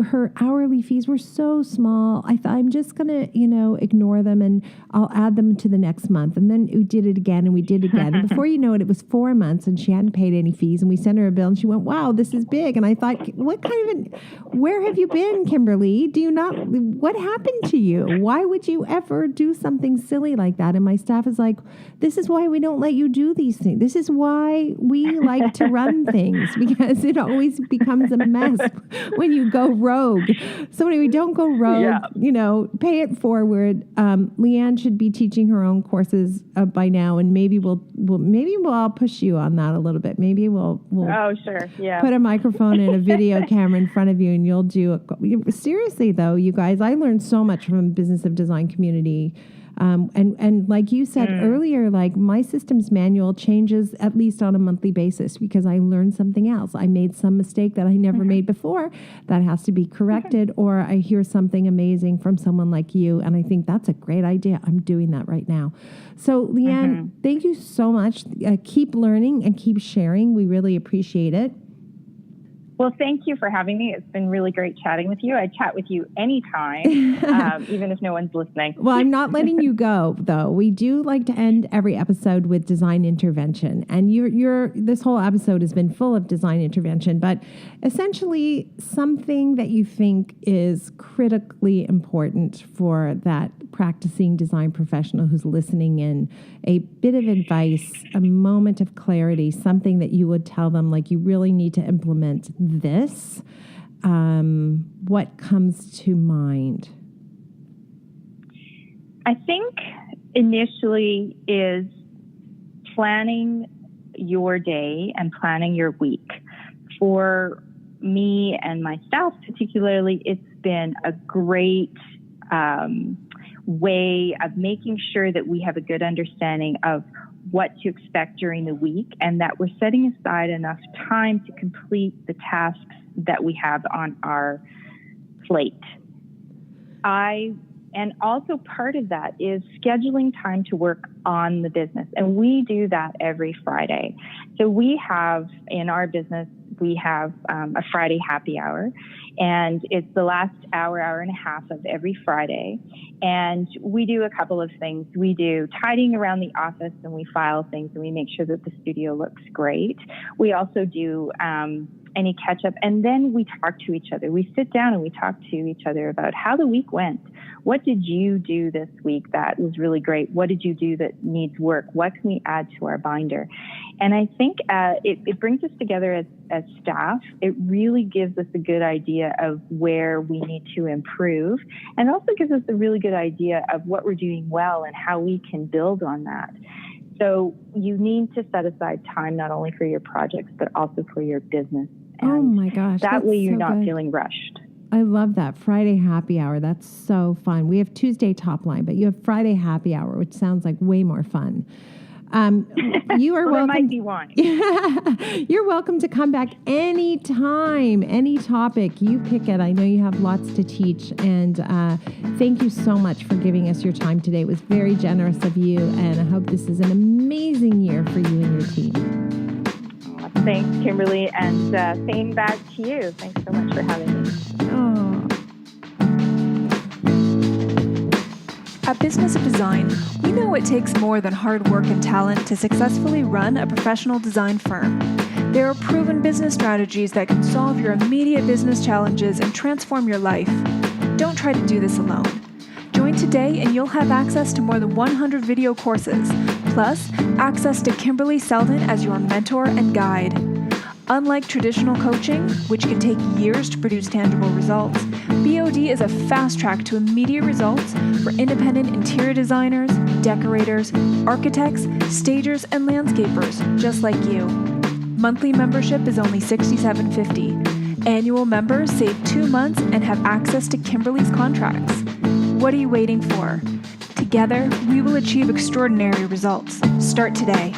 her hourly fees were so small. I thought, I'm just gonna ignore them, and I'll add them to the next month. And then we did it again, and we did it again. And before you know it, it was 4 months, and she hadn't paid any fees. And we sent her a bill, and she went, "Wow, this is big." And I thought, where have you been, Kimberly? What happened to you? Why would you ever do something silly like that? And my staff is like, this is why we don't let you do these things. This is why we like to run things, because it always becomes a mess when you go rogue. So anyway, don't go rogue, pay it forward. LeAnne should be teaching her own courses by now. And maybe I'll push you on that a little bit. Maybe we'll oh, sure. Yeah. Put a microphone and a video camera in front of you, and you'll do it. Seriously, though, you guys, I learned so much from the Business of Design community. And like you said earlier, like my systems manual changes at least on a monthly basis because I learned something else. I made some mistake that I never made before that has to be corrected, or I hear something amazing from someone like you. And I think that's a great idea. I'm doing that right now. So LeAnne, thank you so much. Keep learning and keep sharing. We really appreciate it. Well, thank you for having me. It's been really great chatting with you. I chat with you anytime, even if no one's listening. Well, I'm not letting you go, though. We do like to end every episode with design intervention. And this whole episode has been full of design intervention, but essentially something that you think is critically important for that practicing design professional who's listening in, a bit of advice, a moment of clarity, something that you would tell them, like, you really need to implement this. What comes to mind? I think initially is planning your day and planning your week. For me and my staff particularly, it's been a great way of making sure that we have a good understanding of what to expect during the week, and that we're setting aside enough time to complete the tasks that we have on our plate. And also part of that is scheduling time to work on the business. And we do that every Friday. So we have, in our business, we have a Friday happy hour, and it's the last hour and a half of every Friday. And we do a couple of things. We do tidying around the office, and we file things, and we make sure that the studio looks great. We also do any catch up, and then we talk to each other. We sit down and we talk to each other about how the week went. What did you do this week that was really great? What did you do that needs work? What can we add to our binder? And I think it brings us together as staff. It really gives us a good idea of where we need to improve, and also gives us a really good idea of what we're doing well and how we can build on that. So you need to set aside time not only for your projects, but also for your business. And oh my gosh. That way you're so not good. feeling rushed. I love that. Friday happy hour. That's so fun. We have Tuesday top line, but you have Friday happy hour, which sounds like way more fun. You are welcome. There might be one. You're welcome to come back anytime, any topic. You pick it. I know you have lots to teach. And thank you so much for giving us your time today. It was very generous of you. And I hope this is an amazing year for you and your team. Thanks, Kimberly. And same back to you. Thanks so much for having me. Oh. At Business of Design, we know it takes more than hard work and talent to successfully run a professional design firm. There are proven business strategies that can solve your immediate business challenges and transform your life. Don't try to do this alone. Join today and you'll have access to more than 100 video courses, plus access to Kimberley Seldon as your mentor and guide. Unlike traditional coaching, which can take years to produce tangible results, BOD is a fast track to immediate results for independent interior designers, decorators, architects, stagers, and landscapers just like you. Monthly membership is only $67.50. Annual members save 2 months and have access to Kimberley's contracts. What are you waiting for? Together, we will achieve extraordinary results. Start today.